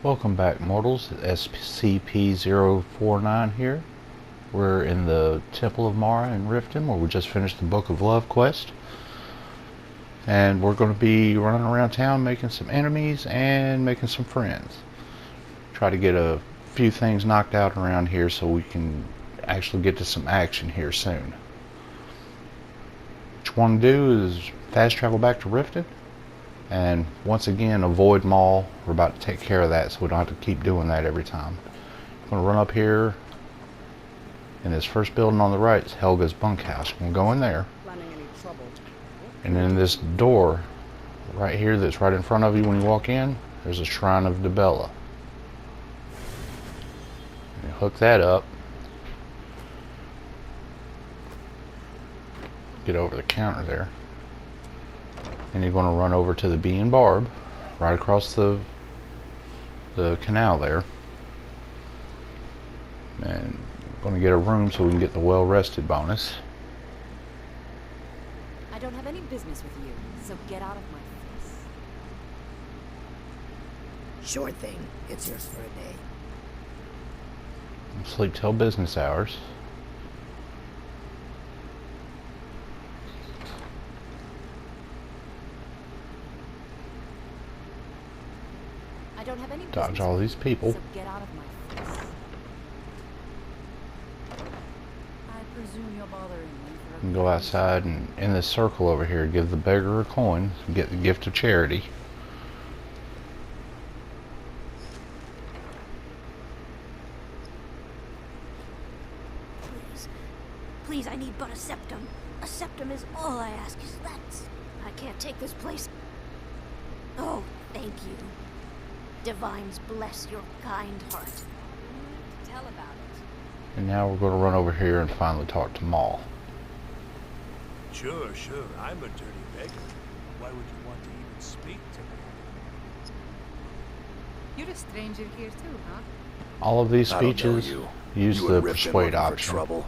Welcome back, mortals. SCP-049 here. We're in the Temple of Mara in Riften, where we just finished the Book of Love quest. And we're going to be running around town making some enemies and making some friends. Try to get a few things knocked out around here so we can actually get to some action here soon. What you want to do is fast travel back to Riften. And once again, avoid Maul. We're about to take care of that so we don't have to keep doing that every time. I'm going to run up here. In this first building on the right is Helga's bunkhouse. We'll go in there. And then this door right here that's right in front of you when you walk in, there's a Shrine of Dibella. You hook that up. Get over the counter there. And you're going to run over to the Bee and Barb, right across the canal there. And going to get a room so we can get the well-rested bonus. I don't have any business with you, so get out of my face. Sure thing. It's yours for a day. Sleep till business hours. I don't have any Dodge business all with these you, people. So get out of my face. I presume you're bothering me for And go outside and in this circle over here, give the beggar a coin, get the gift of charity. Please, I need but a septum. A septum is all I ask. I can't take this place. Oh, thank you. Divines bless your kind heart. Tell about it. And now we're going to run over here and finally talk to Maul. Sure. I'm a dirty beggar. Why would you want to even speak to me? You're a stranger here too, huh? All of these I don't know speeches you. use You the and Riften persuade looking for option. trouble?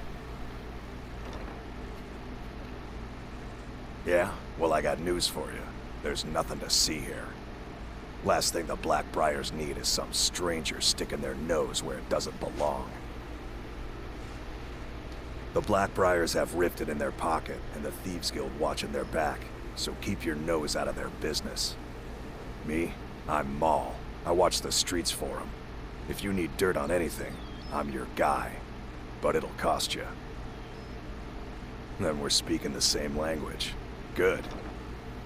Yeah? Well, I got news for you. There's nothing to see here. Last thing the Blackbriars need is some stranger sticking their nose where it doesn't belong. The Blackbriars have Riften in their pocket and the Thieves Guild watching their back, so keep your nose out of their business. Me? I'm Maul. I watch the streets for them. If you need dirt on anything, I'm your guy. But it'll cost you. Then we're speaking the same language. Good.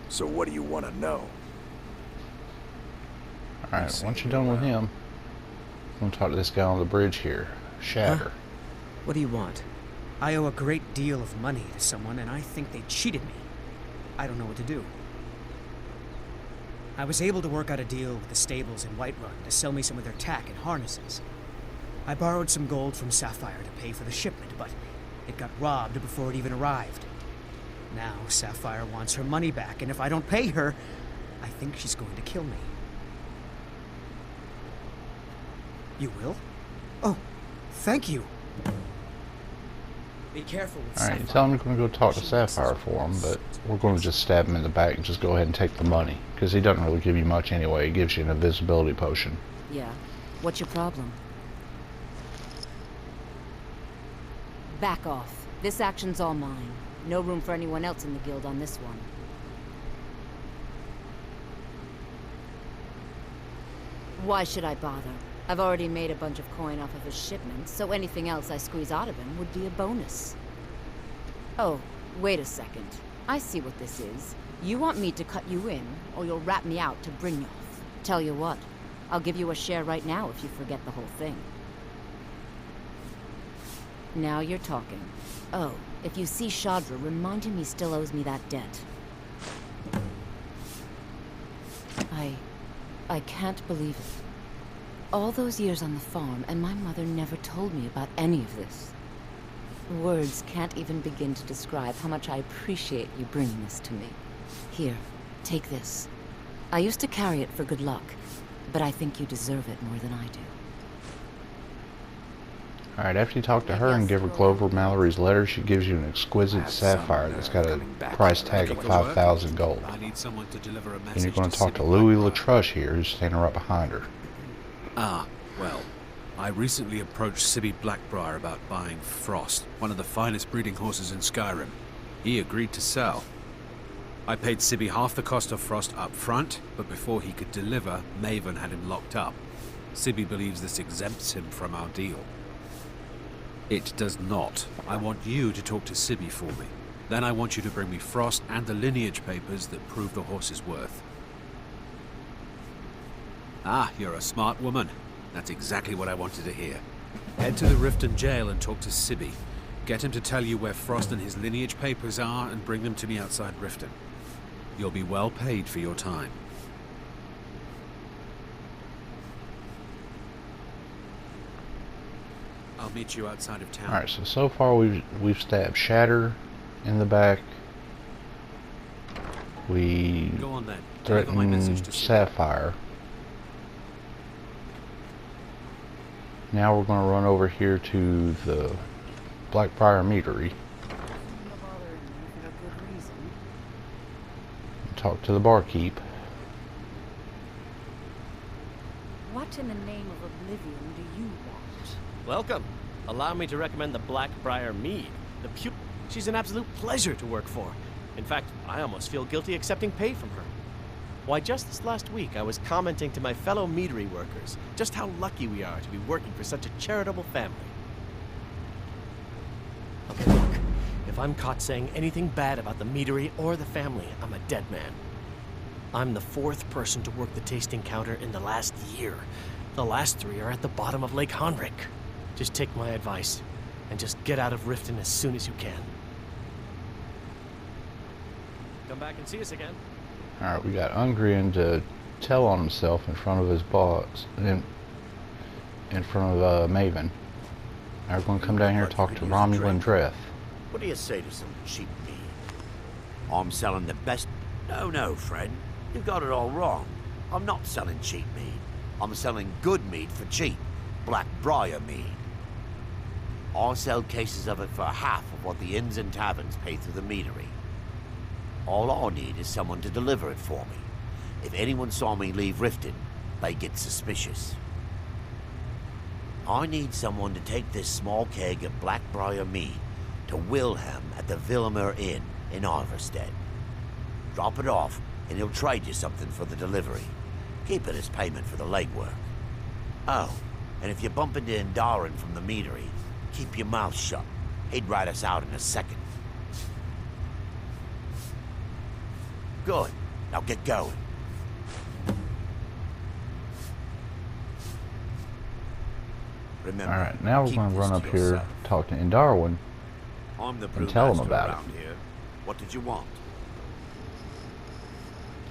So what do you want to know? Alright, once you're done with him, I'm going to talk to this guy on the bridge here. Shatter. Huh? What do you want? I owe a great deal of money to someone, and I think they cheated me. I don't know what to do. I was able to work out a deal with the stables in Whiterun to sell me some of their tack and harnesses. I borrowed some gold from Sapphire to pay for the shipment, but it got robbed before it even arrived. Now Sapphire wants her money back, and if I don't pay her, I think she's going to kill me. You will? Oh, thank you. Be careful with Alright, Sapphire. tell him you're going to go talk to Sapphire for him, but we're going to just stab him in the back and just go ahead and take the money. Because he doesn't really give you much anyway. He gives you an invisibility potion. Yeah. What's your problem? Back off. This action's all mine. No room for anyone else in the guild on this one. Why should I bother? I've already made a bunch of coin off of his shipments, so anything else I squeeze out of him would be a bonus. Oh, wait a second. I see what this is. You want me to cut you in, or you'll rat me out to Brynjolf. Tell you what, I'll give you a share right now if you forget the whole thing. Now you're talking. Oh, if you see Shadra, remind him he still owes me that debt. I can't believe it. All those years on the farm, and my mother never told me about any of this. Words can't even begin to describe how much I appreciate you bringing this to me. Here, take this. I used to carry it for good luck, but I think you deserve it more than I do. Alright, after you talk to her and give her Clover Mallory's letter, she gives you an exquisite sapphire that's got a price tag of 5,000 gold. I need someone to deliver a message. And you're going to talk to Louis LaTruche here, who's standing right behind her. Ah, well, I recently approached Sibby Blackbriar about buying Frost, one of the finest breeding horses in Skyrim. He agreed to sell. I paid Sibby half the cost of Frost up front, but before he could deliver, Maven had him locked up. Sibby believes this exempts him from our deal. It does not. I want you to talk to Sibby for me. Then I want you to bring me Frost and the lineage papers that prove the horse's worth. Ah, you're a smart woman. That's exactly what I wanted to hear. Head to the Riften jail and talk to Sibby. Get him to tell you where Frost and his lineage papers are and bring them to me outside Riften. You'll be well paid for your time. I'll meet you outside of town. Alright, so far we've stabbed Shatter in the back. We Go on then. I got my message threatened to Sibby. Sapphire. Now we're going to run over here to the Blackbriar Meadery and talk to the barkeep. What in the name of oblivion do you want? Welcome. Allow me to recommend the Blackbriar Mead. She's an absolute pleasure to work for. In fact, I almost feel guilty accepting pay from her. Why, just this last week, I was commenting to my fellow meadery workers just how lucky we are to be working for such a charitable family. Okay, look, if I'm caught saying anything bad about the meadery or the family, I'm a dead man. I'm the 4th person to work the tasting counter in the last year. The last 3 are at the bottom of Lake Honrick. Just take my advice, and just get out of Riften as soon as you can. Come back and see us again. Alright, we got Ungrian to tell on himself in front of his boss, in front of Maven. Now we're going to come down here and talk to Romulan Dreth. What do you say to some cheap meat? I'm selling the best... No, friend. You got it all wrong. I'm not selling cheap meat. I'm selling good meat for cheap. Blackbriar meat. I sell cases of it for half of what the inns and taverns pay through the meadery. All I need is someone to deliver it for me. If anyone saw me leave Riften, they get suspicious. I need someone to take this small keg of Blackbriar mead to Wilhelm at the Villamur Inn in Iverstead. Drop it off, and he'll trade you something for the delivery. Keep it as payment for the legwork. Oh, and if you bump into Indarin from the meadery, keep your mouth shut. He'd rat us out in a second. Good. Now get going. Remember, Alright, now we're keep going to this run to up here, yourself. talk to Indarwin, I'm the and tell him brewmaster about around here. What did you want?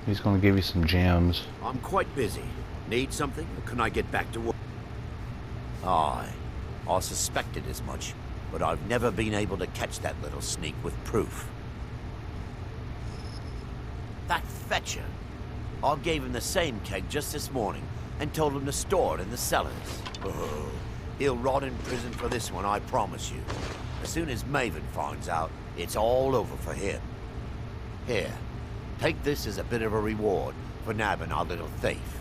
He's going to give you some gems. I'm quite busy. Need something, or can I get back to work? Aye, I suspected as much, but I've never been able to catch that little sneak with proof. That fetcher. I gave him the same keg just this morning and told him to store it in the cellars. Oh, he'll rot in prison for this one, I promise you. As soon as Maven finds out, it's all over for him. Here, take this as a bit of a reward for nabbing our little thief.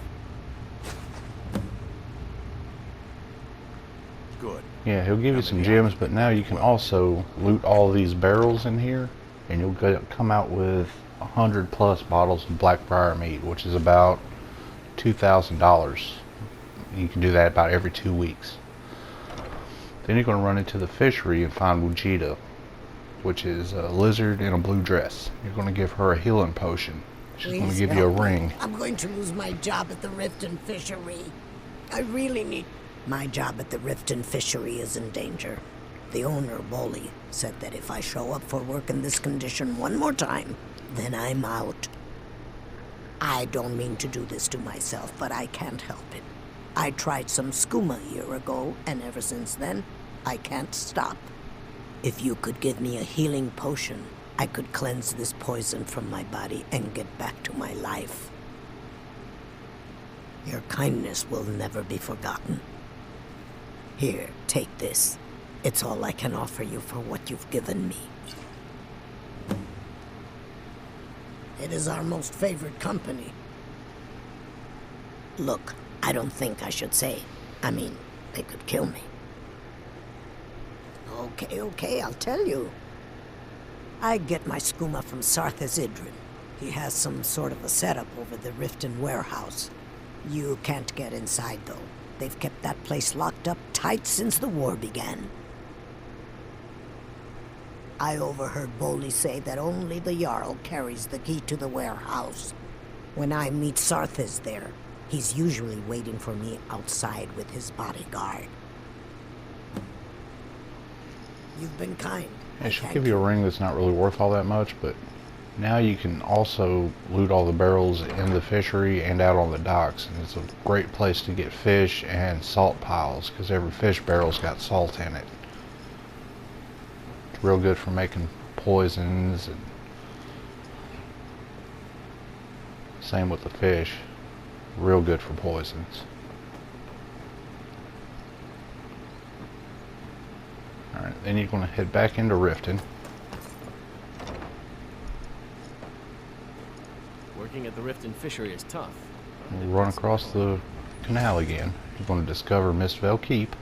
Good. Yeah, he'll give you some gems, but now you can also loot all these barrels in here, and you'll come out with 100 plus bottles of Blackbriar mead, which is about $2,000. You can do that about every 2 weeks. Then you're going to run into the fishery and find Wujita, which is a lizard in a blue dress. You're going to give her a healing potion. She's going to Please give you a help me. ring. I'm going to lose my job at the Riften Fishery. I really need... My job at the Riften Fishery is in danger. The owner, Bolly, said that if I show up for work in this condition one more time, then I'm out. I don't mean to do this to myself, but I can't help it. I tried some skooma a year ago, and ever since then, I can't stop. If you could give me a healing potion, I could cleanse this poison from my body and get back to my life. Your kindness will never be forgotten. Here, take this. It's all I can offer you for what you've given me. It is our most favored company. Look, I don't think I should say. I mean, they could kill me. Okay, I'll tell you. I get my skooma from Sarthas Idrin. He has some sort of a setup over the Riften warehouse. You can't get inside, though. They've kept that place locked up tight since the war began. I overheard Bolli say that only the Jarl carries the key to the warehouse. When I meet Sarthas there, he's usually waiting for me outside with his bodyguard. You've been kind. Yeah, she'll give you a ring that's not really worth all that much, but now you can also loot all the barrels in the fishery and out on the docks, and it's a great place to get fish and salt piles, because every fish barrel's got salt in it. It's real good for making poisons, and same with the fish. Real good for poisons. Alright, then you're going to head back into Riften. Working at the Riften fishery is tough. We'll run across the canal again. You're going to discover Mistvale Keep.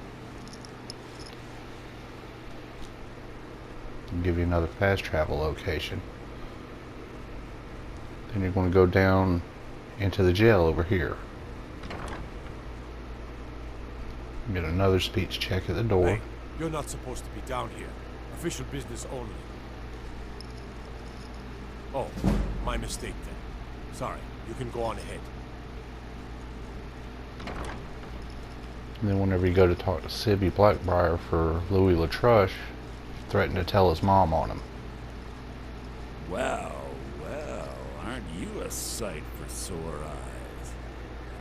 I'll give you another fast travel location. Then you're going to go down into the jail over here. Get another speech check at the door. Hey, you're not supposed to be down here. Official business only. Oh, my mistake then. Sorry, you can go on ahead. And then whenever you go to talk to Sibby Blackbriar for Louis Latrush, threaten to tell his mom on him. Well, aren't you a sight for sore eyes?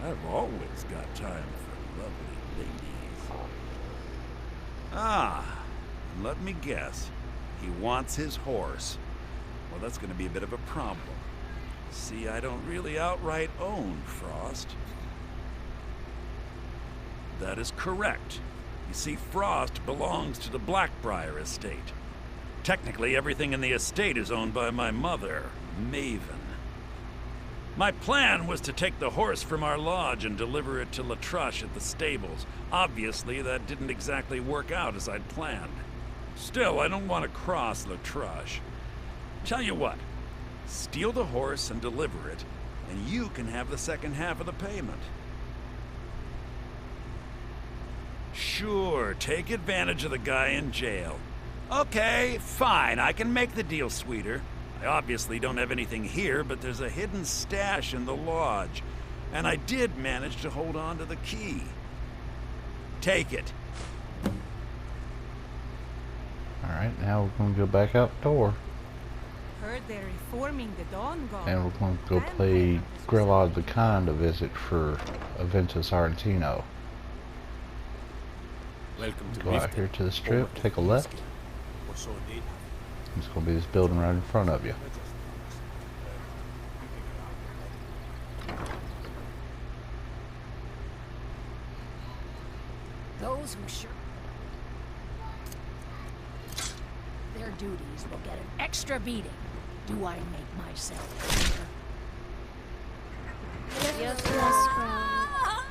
I've always got time for lovely ladies. Ah, and let me guess. He wants his horse. Well, that's going to be a bit of a problem. See, I don't really outright own Frost. That is correct. You see, Frost belongs to the Blackbriar estate. Technically, everything in the estate is owned by my mother, Maven. My plan was to take the horse from our lodge and deliver it to Latrush at the stables. Obviously, that didn't exactly work out as I'd planned. Still, I don't want to cross Latrush. Tell you what, steal the horse and deliver it, and you can have the second half of the payment. Sure, take advantage of the guy in jail. Okay, fine, I can make the deal sweeter. I obviously don't have anything here, but there's a hidden stash in the lodge, and I did manage to hold on to the key. Take it. Alright, now we're going to go back out the door. Heard they're reforming the Dawn Guard. And we're going to go play Grillad the Kind a visit for Aventus Argentino. Welcome to Go out here to the strip, take a left. Or so indeed. It's going to be this building right in front of you. Those who sure their duties will get an extra beating. Do I make myself clear? Yes, Sprout.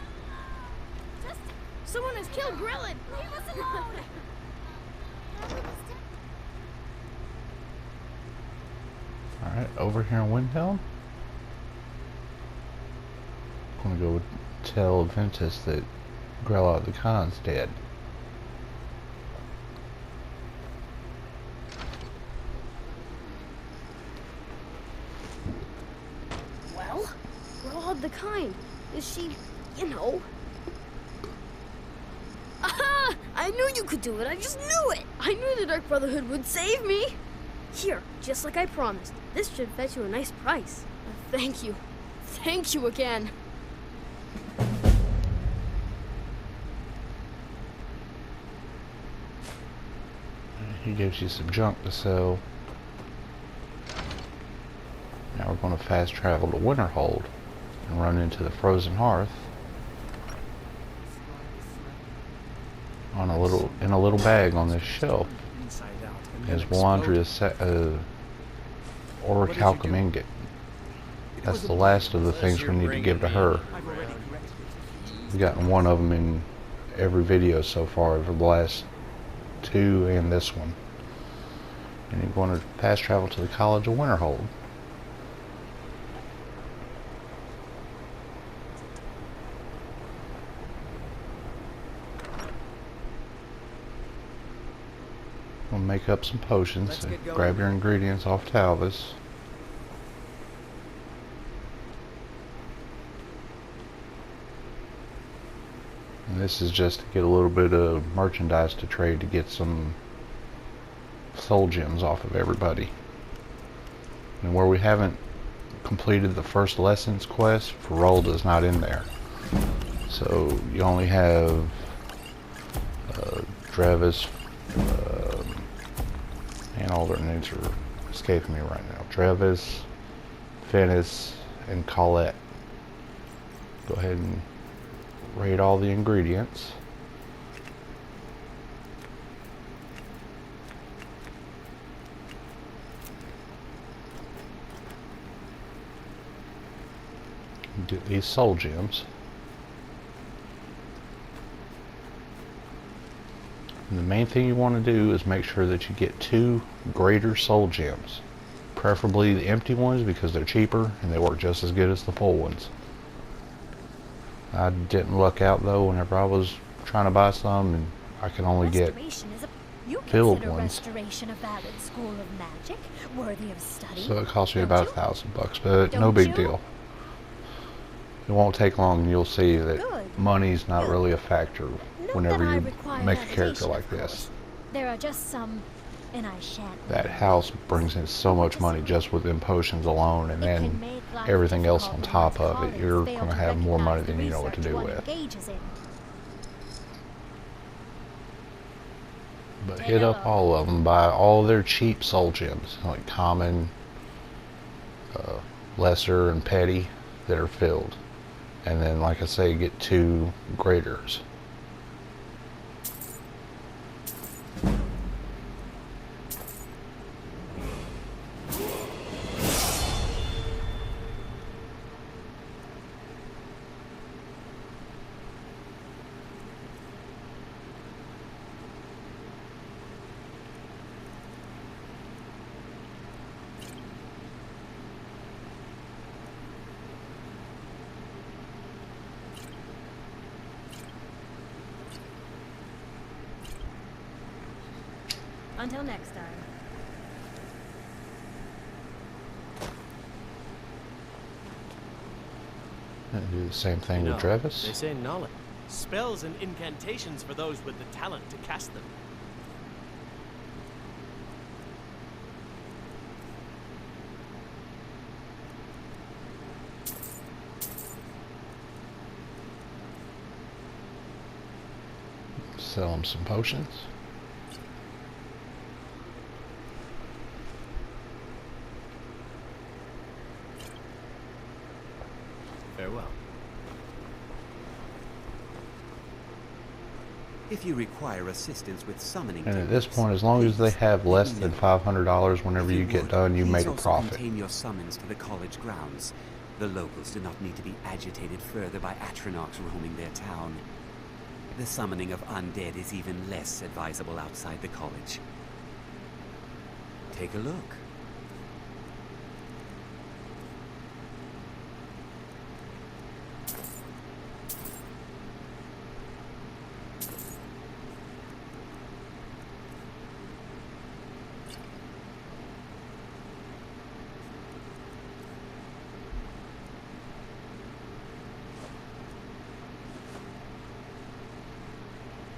Someone has killed Grillin! Leave us alone! Alright, over here in Windhelm. I'm going to go tell Aventus that Grillad the Kind's dead. Well, Grillad the Kind. Is she, you know... Aha! I knew you could do it. I just knew it. I knew the Dark Brotherhood would save me. Here, just like I promised. This should fetch you a nice price. Thank you. Thank you again. He gives you some junk to sell. Now we're going to fast travel to Winterhold and run into the Frozen Hearth on in a little bag on this shelf. Is Walandria's orichalcum ingot. That's the last of the things we need to give to her. I've gotten one of them in every video so far over the last 2 and this one. And you're going to fast travel to the College of Winterhold. We'll make up some potions. So grab your ingredients off Talvis. And this is just to get a little bit of merchandise to trade to get some soul gems off of everybody. And where we haven't completed the first lessons quest, Ferolda's not in there. So you only have Travis, and all their names are escaping me right now. Travis, Finis, and Colette. Go ahead and rate all the ingredients. Get these soul gems. And the main thing you want to do is make sure that you get 2 greater soul gems. Preferably the empty ones because they're cheaper and they work just as good as the full ones. I didn't luck out though whenever I was trying to buy some, and I could only get filled ones. Restoration a valid school of magic, worthy of study. So it cost me about $1,000, but no big deal. It won't take long and you'll see that money's not really a factor whenever you make a character like this. There are just some, and I shan't. That house brings in so much money just with them potions alone, and then everything else on top of it. You're going to have more money than you know what to do with. But hit up all of them, buy all their cheap soul gems, like common, lesser, and petty that are filled. And then, like I say, get 2 graders. Until next time. And do the same thing with Travis. They say knowledge. Spells and incantations for those with the talent to cast them. Sell them some potions. Farewell. If you require assistance with summoning, And at this point, as long as they have less than $500 whenever you get done, you make a profit. Contain your summons to the college grounds. The locals do not need to be agitated further by Atronachs roaming their town. The summoning of undead is even less advisable outside the college. Take a look.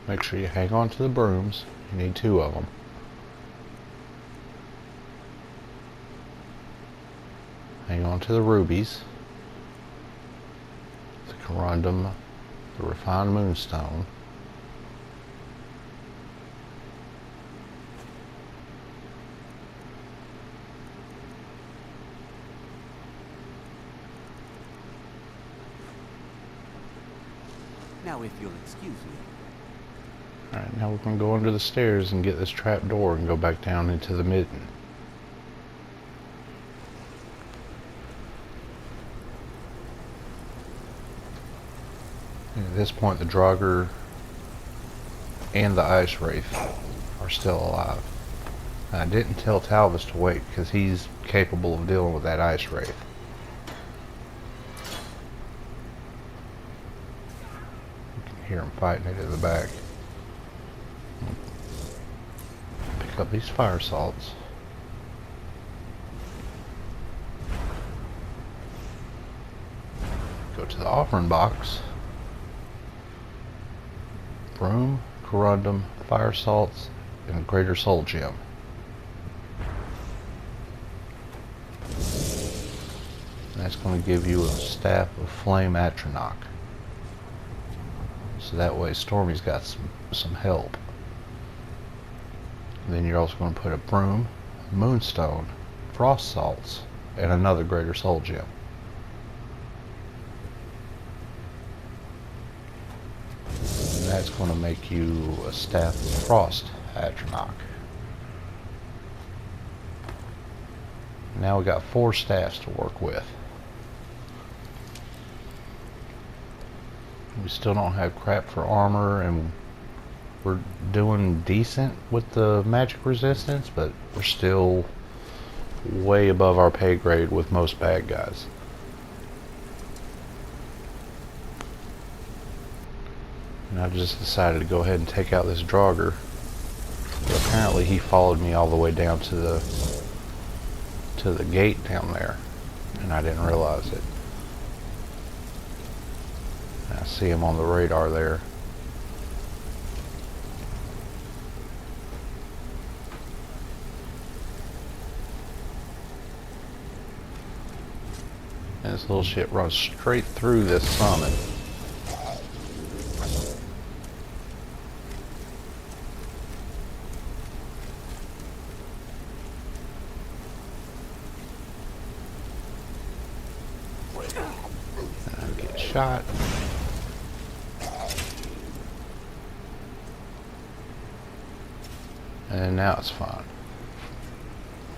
Make sure you hang on to the brooms. You need 2 of them. Hang on to the rubies, the corundum, the refined moonstone, Now, if you'll excuse me. Alright, now we're going to go under the stairs and get this trap door and go back down into the midden. And at this point, the Draugr and the Ice Wraith are still alive. I didn't tell Talvis to wait because he's capable of dealing with that Ice Wraith. You can hear him fighting it in the back. Pick up these fire salts. Go to the offering box. Broom, corundum, fire salts, and a greater soul gem. And that's going to give you a staff of flame atronach. So that way Stormy's got some help. And then you're also going to put a broom, moonstone, frost salts, and another greater soul gem. And that's going to make you a staff of frost atronach. Now we got 4 staffs to work with. We still don't have crap for armor, and we're doing decent with the magic resistance, but we're still way above our pay grade with most bad guys. And I just decided to go ahead and take out this Draugr. But apparently he followed me all the way down to the gate down there, and I didn't realize it. I see him on the radar there. And this little shit runs straight through this summon. And I get shot. And now it's fine.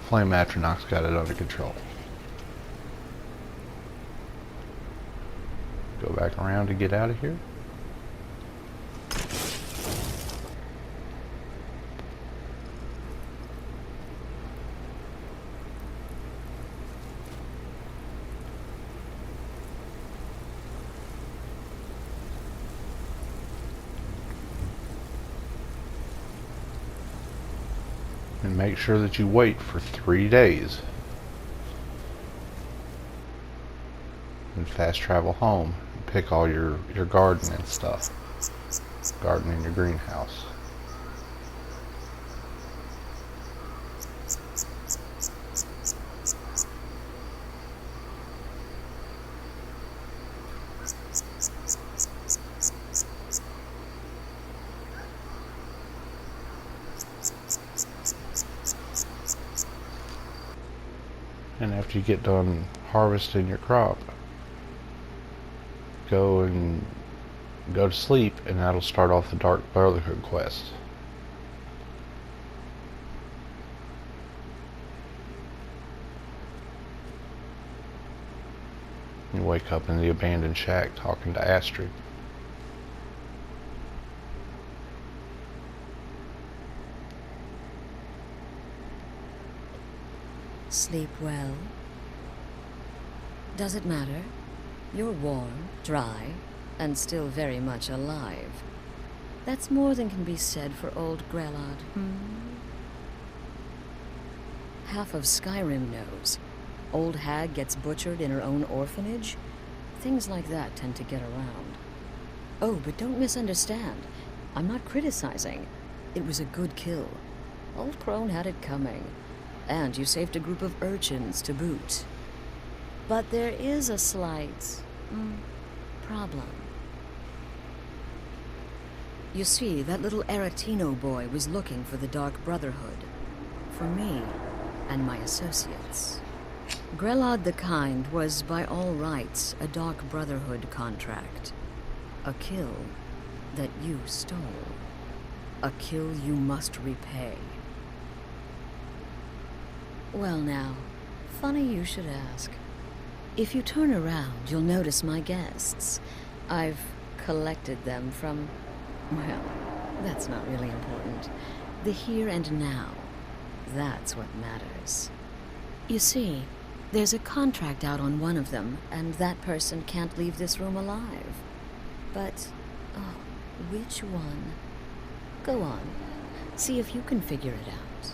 Flame Atronach's got it under control. Go back around to get out of here. And make sure that you wait for 3 days. And fast travel home and pick all your garden and stuff. Garden in your greenhouse. And after you get done harvesting your crop, go to sleep, and that'll start off the Dark Brotherhood quest. You wake up in the abandoned shack talking to Astrid. Sleep well? Does it matter? You're warm, dry, and still very much alive. That's more than can be said for old Grelod. Half of Skyrim knows. Old hag gets butchered in her own orphanage. Things like that tend to get around. Oh, but don't misunderstand. I'm not criticizing. It was a good kill. Old Crone had it coming. And you saved a group of urchins to boot. But there is a slight problem. You see, that little Aretino boy was looking for the Dark Brotherhood. For me and my associates. Grelod the Kind was, by all rights, a Dark Brotherhood contract. A kill that you stole. A kill you must repay. Well now, funny you should ask. If you turn around, you'll notice my guests. I've collected them from... well, that's not really important. The here and now. That's what matters. You see, there's a contract out on one of them, and that person can't leave this room alive. But, oh, which one? Go on. See if you can figure it out.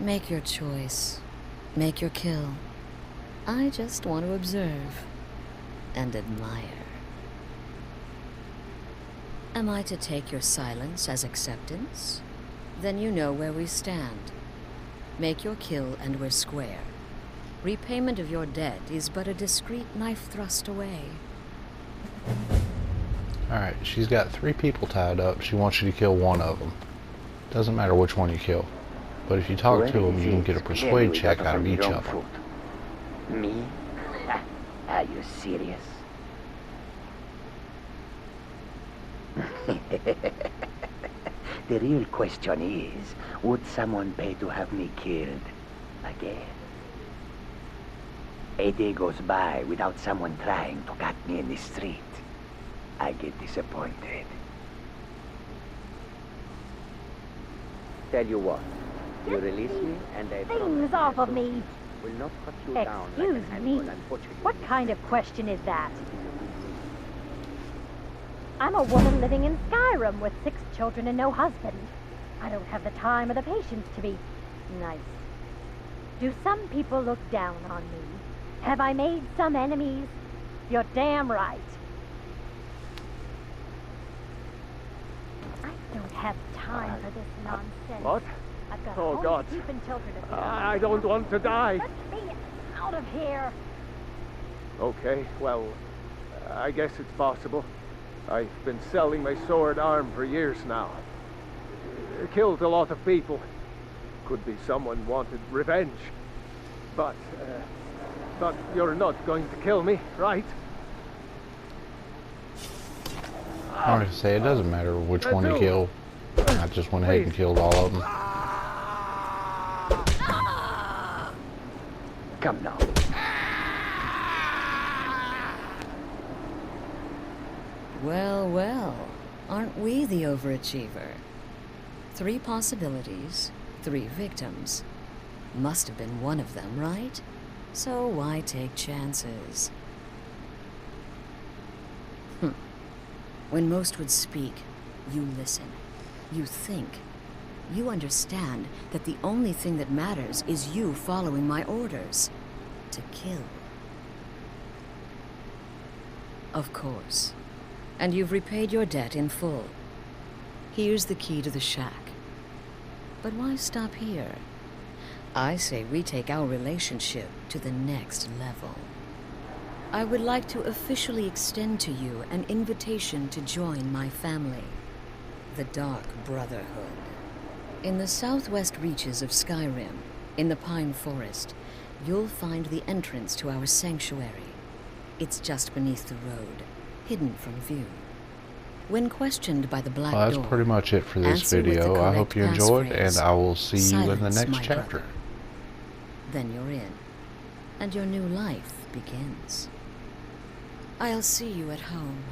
Make your choice. Make your kill. I just want to observe and admire. Am I to take your silence as acceptance? Then you know where we stand. Make your kill and we're square. Repayment of your debt is but a discreet knife thrust away. Alright, she's got 3 people tied up. She wants you to kill one of them. Doesn't matter which one you kill. But if you talk to them, you can get a persuade check out of each of them. Me? Are you serious? The real question is, would someone pay to have me killed again? A day goes by without someone trying to cut me in the street. I get disappointed. Tell you what, you release me and I Things off of me. will not cut you down like an Excuse animal me. and butcher you. What kind of question is that? I'm a woman living in Skyrim with 6 children and no husband. I don't have the time or the patience to be nice. Do some people look down on me? Have I made some enemies? You're damn right. I don't have time for this nonsense. What? I've got Oh, home God. to keep and children to feed. I don't want to die. Let me out of here. Okay, well, I guess it's possible. I've been selling my sword arm for years now. Killed a lot of people. Could be someone wanted revenge. But you're not going to kill me, right? I want to say it doesn't matter which one you kill. I just went ahead and killed all of them. Come now. Well, well, aren't we the overachiever? 3 possibilities, 3 victims. Must have been one of them, right? So why take chances? When most would speak, you listen. You think. You understand that the only thing that matters is you following my orders. To kill. Of course. And you've repaid your debt in full. Here's the key to the shack. But why stop here? I say we take our relationship to the next level. I would like to officially extend to you an invitation to join my family, the Dark Brotherhood. In the southwest reaches of Skyrim, in the Pine Forest, you'll find the entrance to our sanctuary. It's just beneath the road, hidden from view. When questioned by the Black Door, Well, that's pretty much it for this video. I hope you enjoyed, and I will see you in the next chapter. Then you're in, and your new life begins. I'll see you at home.